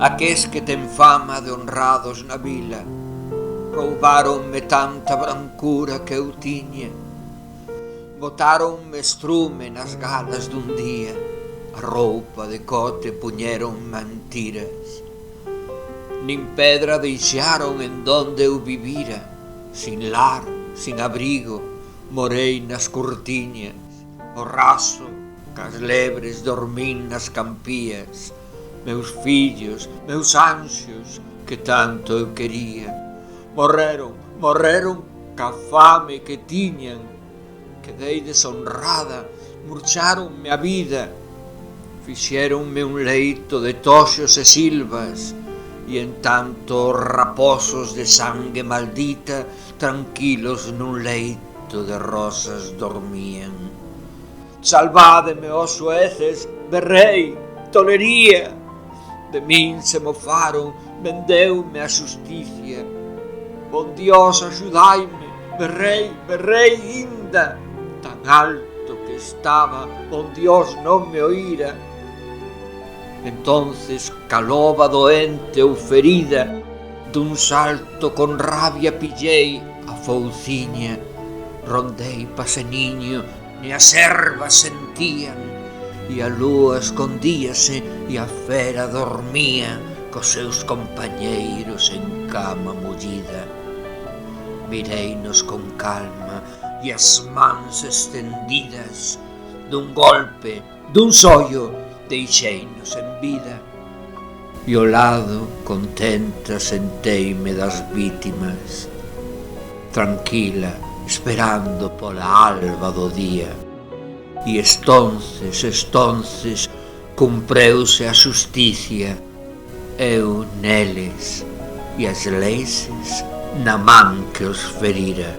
Aqués que ten fama de honrados na vila, roubaronme tanta brancura que eu tiña. Botaronme estrume nas galas dun día, a roupa de cote puñeron mentiras. Nin pedra deixaron en donde eu vivira, sin lar, sin abrigo, morei nas cortiñas. O raso, cas lebres dormín nas campías. Meus fillos, meus anxos, que tanto eu quería, morreron ca fame que tiñan. Quedei deshonrada, murcharonme a vida, fixéronme un leito de toxos e silvas, e en tanto os raposos de sangue maldita tranquilos nun leito de rosas dormían. Salvádeme, ó sueces, berrei, tolería. De min se mofaron, vendeume a xusticia. Bon Dios, axudaime, berrei inda. Tan alto que estaba, bon Dios non me oíra. Entonces, calova doente ou ferida, dun salto con rabia pillei a fouciña. Rondei paseniño, e as ervas sentían, e a lúa escondíase e a fera dormía cos seus compañeiros en cama mullida. Mireinos con calma e as mans estendidas, dun golpe, dun sollo, deixeinos en vida. E ao lado, contenta, senteime das vítimas, tranquila, esperando pola alba do día. E estonces, cumpreuse a xusticia, eu neles, e as leises na man que os ferira.